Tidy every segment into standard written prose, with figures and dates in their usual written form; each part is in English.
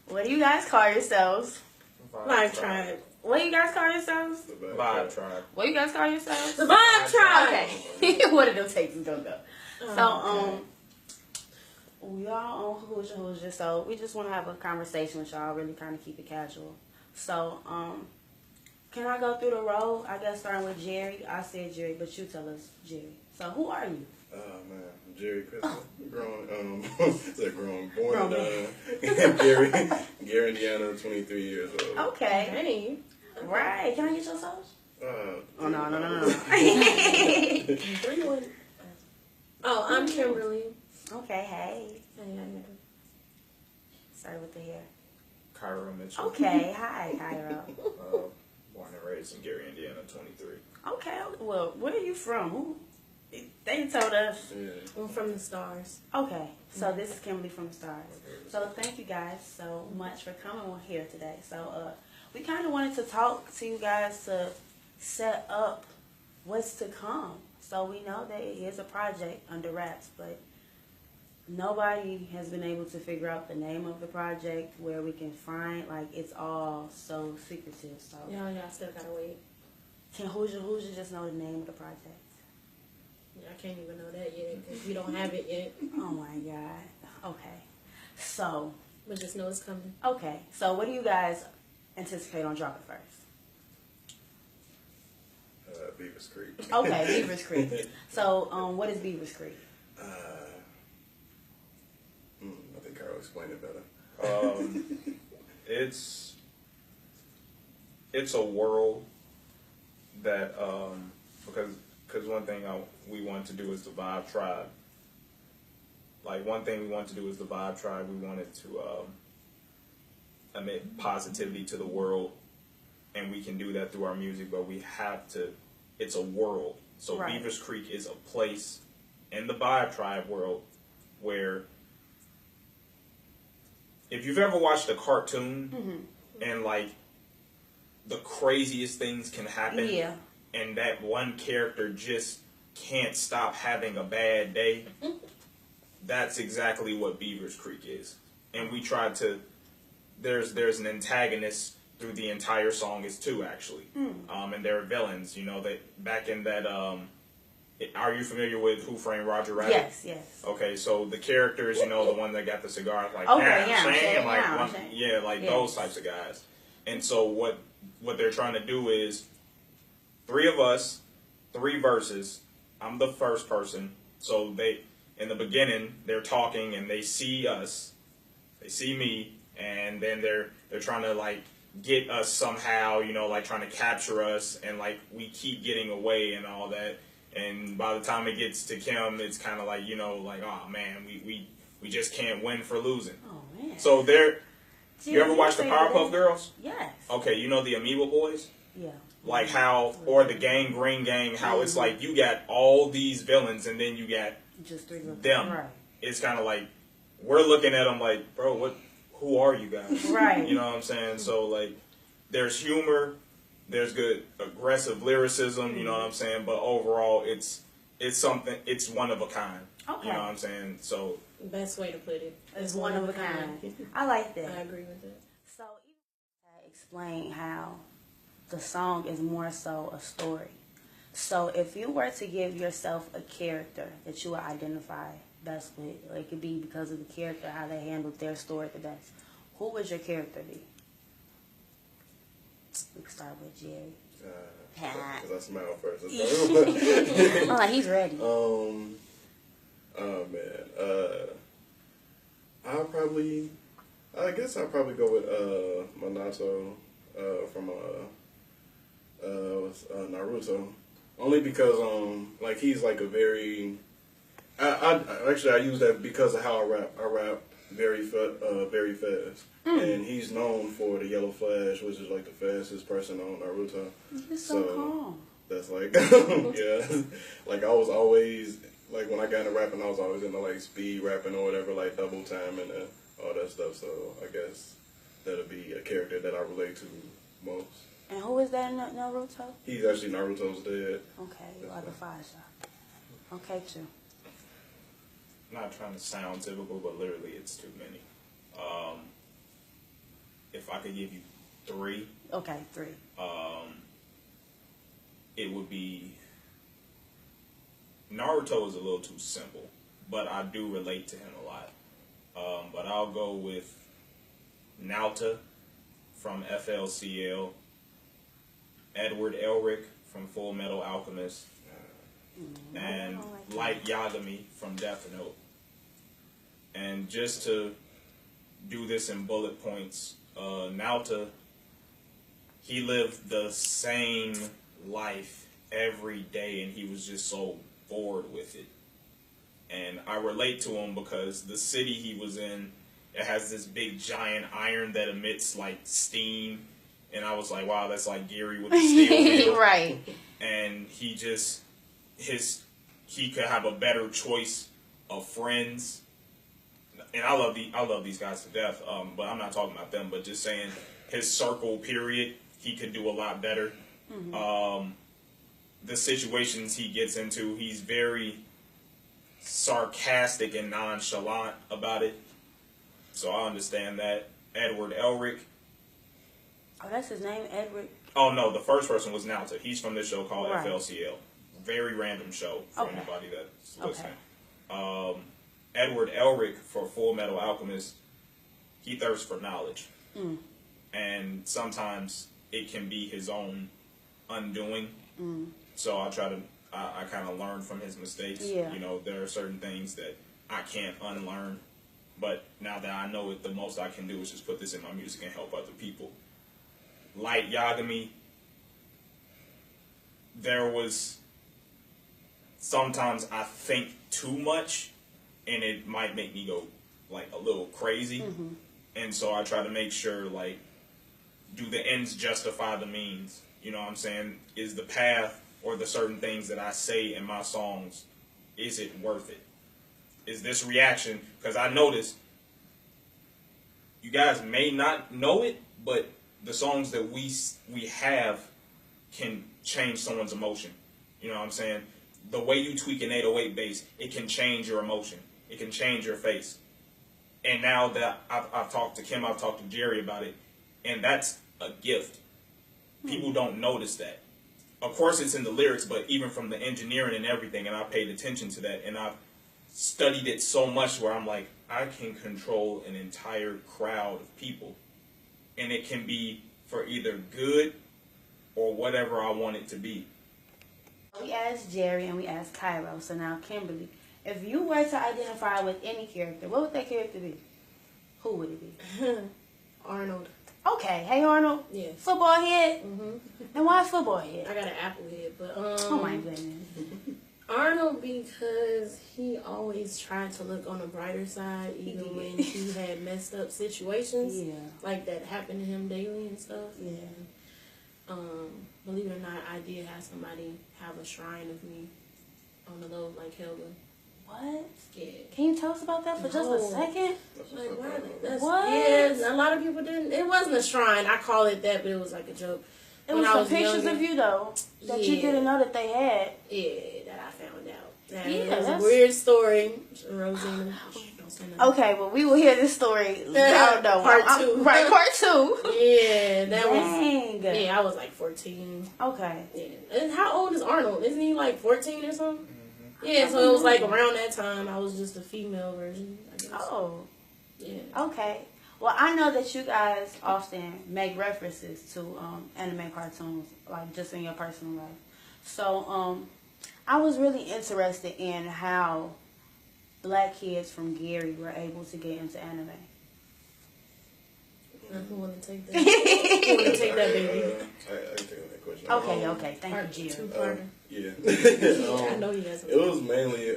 What do you guys call yourselves? Vibe Tribe. What do you guys call yourselves? The Vibe Tribe. What do you guys call yourselves? The Vibe Tribe. Okay. What did them takes is gonna go? We all on Hoosier, so we just want to have a conversation with y'all, really kind of keep it casual. So, can I go through the role? I guess starting with Jerry. I said Jerry, but you tell us Jerry. So, who are you? Oh man, Jerry Christmas. Born Grown in Gary, Indiana, 23 years old. Okay. Hey. Right. Can I get your sauce? Oh, no. 3-1. Oh, I'm Kimberly. Okay, hey. Hey. Started with the hair. Cairo Mitchell. Okay, hi, Cairo. Born and raised in Gary, Indiana, 23. Okay, well, where are you from? Who? They told us. Yeah. I'm from the Stars. Okay, so this is Kimberly from the Stars. So thank you guys so much for coming on here today. So we kind of wanted to talk to you guys to set up what's to come. So we know that it is a project under wraps, but nobody has been able to figure out the name of the project, where we can find, like, it's all so secretive. So Y'all still gotta wait. can Hoosier just know the name of the project? I can't even know that yet because we don't have it yet. Oh my God. Okay. So, But just know it's coming. okay. So what do you guys anticipate on dropping first? Beavers Creek. Okay, Beavers Creek. So, what is Beavers Creek? I think Carl explained it better. It's a world that because one thing we want to do is the Vibe Tribe. Like, one thing we want to do is the Vibe Tribe. We wanted to emit positivity to the world, and we can do that through our music, but we have to, it's a world. So Right. Beavers Creek is a place in the Vibe Tribe world where, if you've ever watched a cartoon and, like, the craziest things can happen, Yeah. and that one character just can't stop having a bad day, that's exactly what Beavers Creek is. And we tried to, there's an antagonist through the entire song, is two actually. And they're villains, you know, that back in that, are you familiar with Who Framed Roger Rabbit? Yes. Okay, so the characters, you know, the one that got the cigar, like, Okay, yeah, yeah, like, yeah, one, okay. yeah, like Yes. those types of guys. And so what they're trying to do is, 3 of us, 3 verses. I'm the first person. So they, in the beginning, they're talking and they see us, they see me, and then they're trying to, like, get us somehow, you know, like trying to capture us, and, like, we keep getting away and all that. And by the time it gets to Kim, it's kind of like, you know, like, oh man, we just can't win for losing. Oh man. So you ever Gee, watch the say Powerpuff that. Girls? Yes. Okay, you know the Amoeba Boys? Yeah. Like how, or the Gang Green Gang, how it's like you got all these villains and then you got Just 3 of them. Right. It's kind of like, we're looking at them like, bro, who are you guys? Right. You know what I'm saying? So, like, there's humor, there's good aggressive lyricism, you know what I'm saying? But overall, it's something, it's one of a kind. Okay. You know what I'm saying? So, Best way to put it. It's one of a kind. I like that. I agree with that. So, explain how the song is more so a story. So, if you were to give yourself a character that you would identify best with, or it could be because of the character, how they handled their story the best, who would your character be? We can start with Jerry. Because I smile first. Oh, like he's ready. Oh man. I guess I'll probably go with Minato from Naruto. Only because like he's like a very I use that because of how I rap. I rap very fast. And he's known for the Yellow Flash, which is like the fastest person on Naruto. You're so calm. That's like yeah. Like I was always like when I got into rapping, I was always into like speed rapping or whatever, like double time and all that stuff. So I guess that'll be a character that I relate to most. And who is that in Naruto? He's actually Naruto's dad. Okay, you are the 5-star. Okay, too. not trying to sound typical, but literally it's too many. if I could give you three, Okay, 3. it would be Naruto is a little too simple, but I do relate to him a lot. But I'll go with Naota from FLCL, Edward Elric from Full Metal Alchemist, and Light Yagami from Death Note. And just to do this in bullet points, Naota, he lived the same life every day, and he was just so bored with it. And I relate to him because the city he was in, it has this big giant iron that emits like steam, and I was like, wow, that's like Gary with the steel wheel. Right. And he could have a better choice of friends. And I love these guys to death, but I'm not talking about them, but just saying his circle period, he could do a lot better. The situations he gets into, he's very sarcastic and nonchalant about it. So I understand that. Edward Elric. Oh, that's his name, Edward. Oh no, the first person was Naota. He's from this show called Right. FLCL. Very random show for Okay. anybody that's listening. Edward Elric for Full Metal Alchemist, he thirsts for knowledge. And sometimes it can be his own undoing. So I kind of learn from his mistakes. Yeah. You know, there are certain things that I can't unlearn. But now that I know it, the most I can do is just put this in my music and help other people. Light Yagami, there was sometimes I think too much, and it might make me go like a little crazy. And so I try to make sure, like, do the ends justify the means? You know what I'm saying? Is the path or the certain things that I say in my songs, is it worth it? Is this reaction? Because I noticed you guys may not know it, but the songs that we have can change someone's emotion. You know what I'm saying? The way you tweak an 808 bass, it can change your emotion. It can change your face. And now that I've talked to Kim, I've talked to Jerry about it, and that's a gift. People don't notice that. Of course, it's in the lyrics, but even from the engineering and everything, and I paid attention to that, and I've studied it so much where I'm like, I can control an entire crowd of people, and it can be for either good or whatever I want it to be. We asked Jerry and we asked Cairo. So now, Kimberly, if you were to identify with any character, what would that character be? Who would it be? Arnold. Okay. Hey, Arnold. Yeah. Football head? Mhm. And why football head? I got an apple head, but Oh, my goodness. Arnold, because he always tried to look on the brighter side, even did. when he had messed up situations Yeah. like that happened to him daily and stuff. Yeah. Believe it or not, I did have somebody have a shrine of me on the low, like Helga. What? Yeah. Can you tell us about that for just a No. second? Like, why? That's, What? Yeah, a lot of people didn't. It wasn't a shrine. I call it that, but it was like a joke. It When was I some was pictures younger. of you, though, that you Yeah. didn't know that they had. Yeah, that I found out. That Yeah, was that's- a weird story. Rosina. Don't say nothing. Okay, well, we will hear this story. I don't know. Part two. Right, part 2. Yeah, that was. Dang. Yeah, I was like 14. Okay. Yeah. And how old is Arnold? Isn't he like 14 or something? Yeah, so it was like around that time. I was just a female version, I guess. Oh, Yeah. okay. Well, I know that you guys often make references to anime cartoons, like just in your personal life. So, I was really interested in how black kids from Gary were able to get into anime. Who want to take that? Who want to take that, baby? I can take that question. Okay. Thank Part you, Jill. 2-parter. Yeah. I know you guys. It was mainly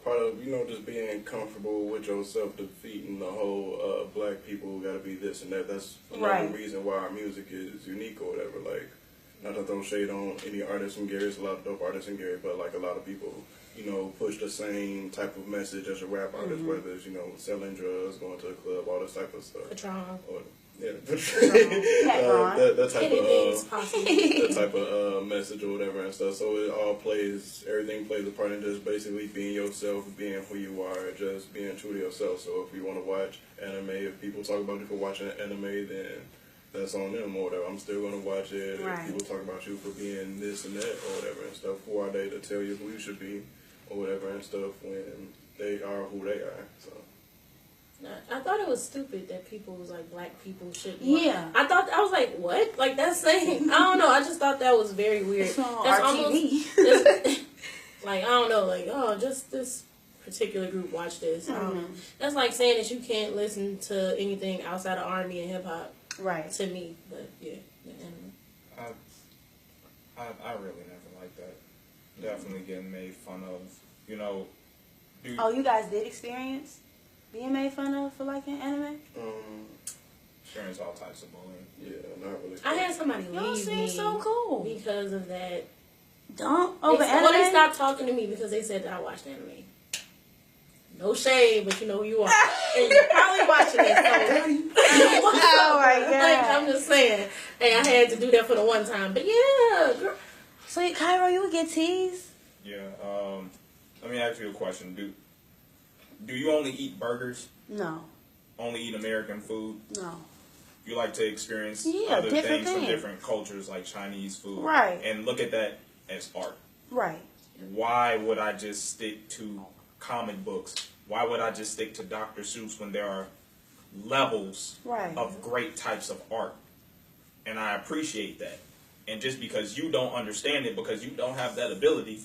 part of, just being comfortable with yourself, defeating the whole black people gotta be this and that. That's another Right. reason why our music is unique or whatever. Like, not to throw shade on any artists in Gary, there's a lot of dope artists in Gary, but like a lot of people push the same type of message as a rap artist, whether it's, selling drugs, going to a club, all this type of stuff. Patron. Or, yeah, Patron. that type Anything's of possible. that type of message or whatever and stuff. So everything plays a part in just basically being yourself, being who you are, just being true to yourself. So if you want to watch anime, if people talk about you for watching anime, then that's on them or whatever. I'm still going to watch it. Right. If people talk about you for being this and that or whatever and stuff, who are they to tell you who you should be or whatever and stuff when they are who they are. So. I thought it was stupid that people was like black people shouldn't. Yeah. I was like, what? Like that's saying I don't know. I just thought that was very weird. It's on That's RTV. almost like I don't know. Like just this particular group watch this. That's like saying that you can't listen to anything outside of R&B and hip hop. Right. To me, but yeah, the anime. I really never liked that. Definitely getting made fun of. Oh, you guys did experience being made fun of for liking anime? Experience all types of bullying. Yeah, not really. I had somebody Y'all leave seem me so cool. because of that. Don't over anime. Well, they stopped talking to me because they said that I watched anime. No shade, but you know who you are. And you're probably watching it, so. Oh my God. Like, I'm just saying. Hey, I had to do that for the one time. But yeah, girl. So, Cairo, you would get teased? Yeah. Let me ask you a question. Do you only eat burgers? No. Only eat American food? No. You like to experience Yeah, other different things from things. different cultures, like Chinese food, Right. And look at that as art. Right. Why would I just stick to comic books? Why would I just stick to Dr. Seuss when there are levels Right. of great types of art? And I appreciate that. And just because you don't understand it, because you don't have that ability,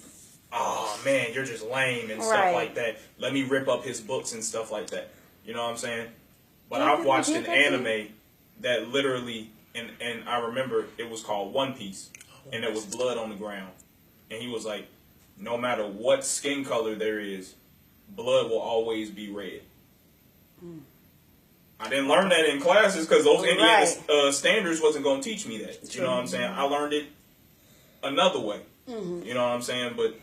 oh man, you're just lame and stuff Right. like that. Let me rip up his books and stuff like that. You know what I'm saying? But Yeah, I've watched you an did that anime that literally, and I remember it was called One Piece, and there was blood on the ground. And he was like, no matter what skin color there is, blood will always be red. I didn't learn that in classes because those Indiana standards wasn't going to teach me that. You know what I'm saying? I learned it another way. You know what I'm saying? But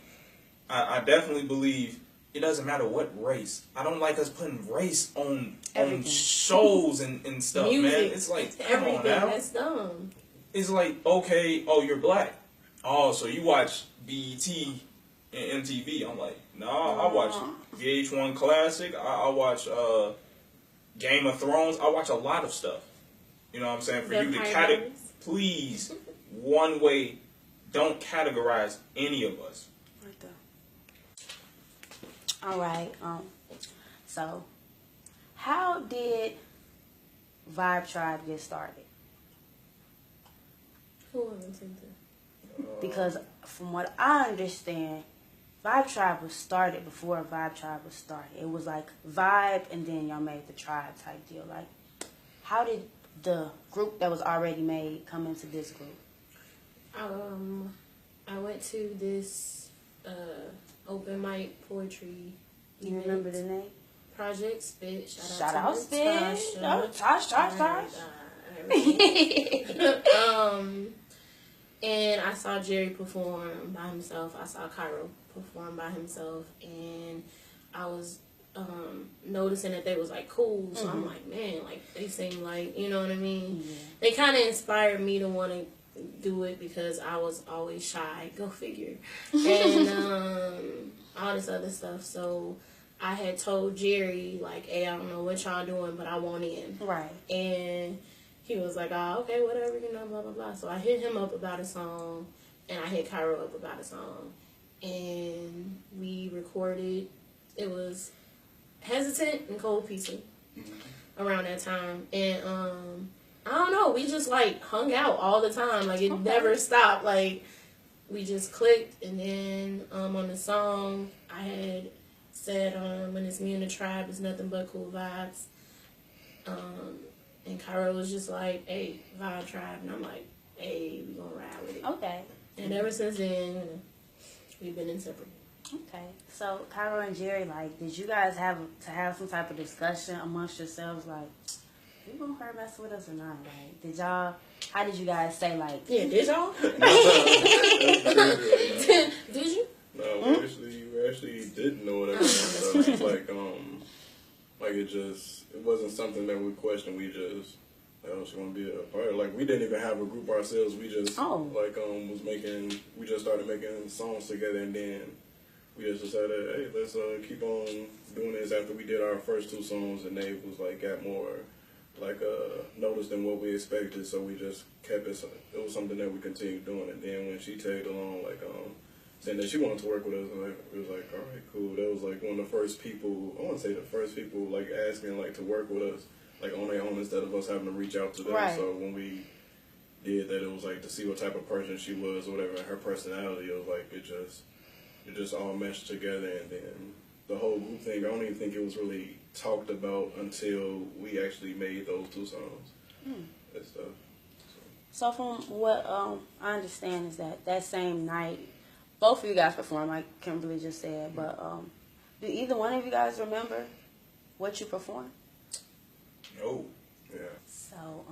I definitely believe it doesn't matter what race. I don't like us putting race on shows and stuff, Music, man. It's like, come everything. on now. That's dumb. It's like, okay, oh, you're black. Oh, so you watch BET and MTV. I'm like, nah, I watch VH1 Classic. I watch Game of Thrones. I watch a lot of stuff. You know what I'm saying? For you to categorize, please, one way, don't categorize any of us. Right there. All right. So, how did Vibe Tribe get started? Who wasn't into? Because from what I understand, Vibe Tribe was started before Vibe Tribe was started. It was like Vibe and then y'all made the Tribe type deal. Like, how did the group that was already made come into this group? I went to this open mic poetry You event. remember the name? Project Spit. Shout out to Spit. Natasha. And I saw Jerry perform by himself. I saw Cairo perform by himself, and I was noticing that they was like cool. So I'm like, man, like they seem like, you know what I mean? Yeah. They kind of inspired me to want to do it because I was always shy. Go figure. And all this other stuff. So I had told Jerry like, hey, I don't know what y'all doing, but I want in. Right. And he was like, oh, okay, whatever, you know, blah, blah, blah. So I hit him up about a song, and I hit Cairo up about a song. And we recorded. It was Hesitant and Cold Pizza around that time. And I don't know, we just like hung out all the time. Like it never stopped. Like we just clicked. And then on the song, I had said, when it's me and the tribe, it's nothing but cool vibes. And Cairo was just like, hey, Vibe Tribe. And I'm like, hey, we gonna ride with it. Okay. And ever since then, you know, we've been inseparable. Okay. So, Cairo and Jerry, like, did you guys have some type of discussion amongst yourselves, like, you gonna her mess with us or not? Like, how did you guys say, like... Yeah, did y'all? Did you? No, we actually didn't know whatever. So it's like it wasn't something that we questioned. We just, oh, she want to be a part. Like, we didn't even have a group ourselves. We just we just started making songs together, and then we just decided, hey, let's keep on doing this. After we did our first 2 songs, and they was like got more noticed than what we expected, so we just kept it. It was something that we continued doing, and then when she tagged along, saying that she wanted to work with us, and it was like, all right, cool. That was like one of the first people. I want to say the first people like asking like to work with us, like on their own, instead of us having to reach out to them. Right. So when we did that, it was like to see what type of person she was, or whatever, and her personality. It was like it just all meshed together, and then the whole group thing. I don't even think it was really talked about until we actually made those 2 songs and stuff. So from what I understand is that same night, both of you guys performed, like Kimberly just said. But do either one of you guys remember what you performed? No. Yeah. So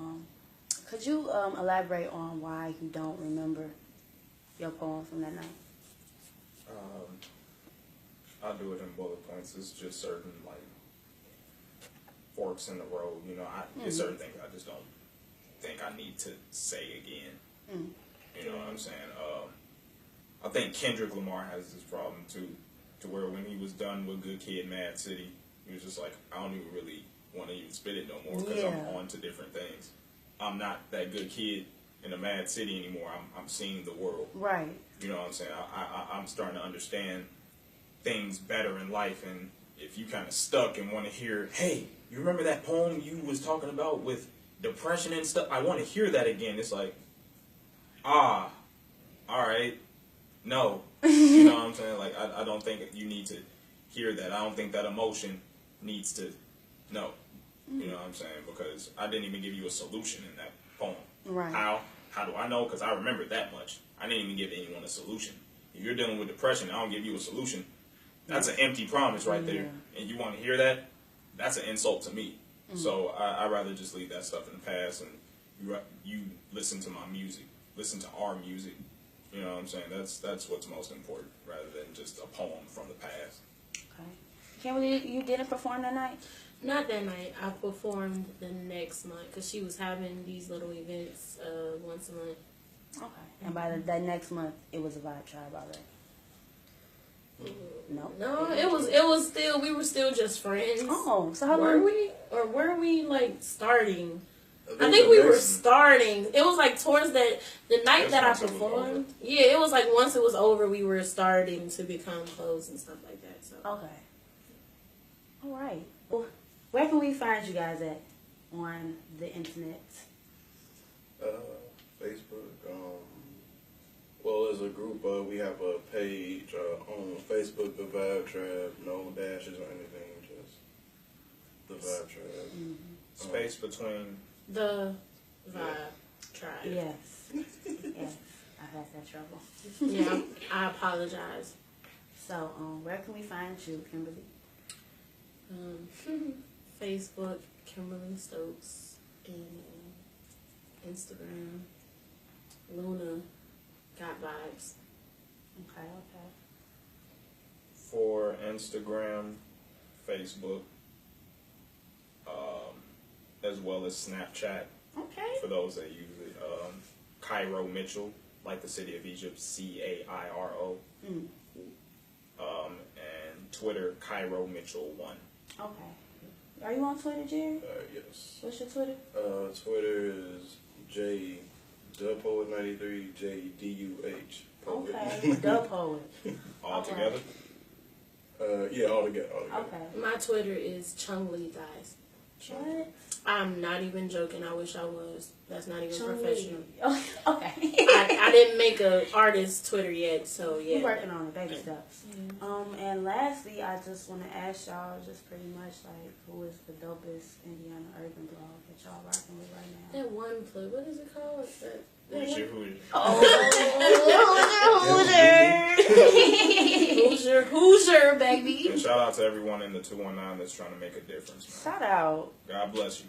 could you elaborate on why you don't remember your poem from that night? I'll do it in bullet points. It's just certain like forks in the road. You know, there's certain things I just don't think I need to say again. You know what I'm saying? I think Kendrick Lamar has this problem too, to where when he was done with Good Kid, Mad City, he was just like, I don't even really want to even spit it no more because I'm on to different things. I'm not that good kid in a Mad City anymore. I'm seeing the world. Right. You know what I'm saying? I'm starting to understand things better in life, and if you kind of stuck and want to hear, hey, you remember that poem you was talking about with depression and stuff? I want to hear that again. It's like, all right, no. You know what I'm saying? Like, I don't think you need to hear that. I don't think that emotion needs to, no. You know what I'm saying? Because I didn't even give you a solution in that poem. Right. How do I know? Because I remember that much. I didn't even give anyone a solution. If you're dealing with depression, I don't give you a solution. That's an empty promise right there. And you want to hear that? That's an insult to me. So I'd rather just leave that stuff in the past, and you listen to my music, listen to our music. You know what I'm saying? That's what's most important, rather than just a poem from the past. Okay. Kimberly, you didn't perform that night? Not that night. I performed the next month because she was having these little events once a month. Okay. And by that next month, it was a Vibe Tribe already? No, it was still, we were still just friends. Oh, so how were long? we? Or were we like starting? I think we were starting. It was like towards the night that I performed. Yeah, it was like once it was over, we were starting to become close and stuff like that. So Okay. All right. Well, where can we find you guys at on the internet? Facebook. Well, as a group, we have a page on Facebook, The Vibe Tribe. No dashes or anything, just The Vibe Tribe. Space between the Vibe Tribe. Yes. Yes. I've had that trouble. Yeah, I apologize. So, where can we find you, Kimberly? Facebook, Kimberly Stokes, and Instagram, Luna Got Vibes. Okay. for Instagram, Facebook, as well as Snapchat. Okay. For those that use it, Cairo Mitchell, like the city of Egypt, Cairo. And Twitter, Cairo Mitchell 1. Okay. Are you on Twitter, Jerry? Yes. What's your Twitter? Twitter is JDuhPoet93, JDUH. Okay. The Poet. All Okay. together? Yeah, all together. Okay. My Twitter is Chung-Lee Thighs. What? I'm not even joking. I wish I was. That's not even Chung-Lee. professional. Oh, okay. I didn't make a artist Twitter yet, so yeah. We're working on it, baby steps. And lastly, I just want to ask y'all just pretty much like, who is the dopest Indiana urban blog that y'all rocking with right now? That one plug, what is it called? Hoosier, baby. And shout out to everyone in the 219 that's trying to make a difference, man. Shout out. God bless you.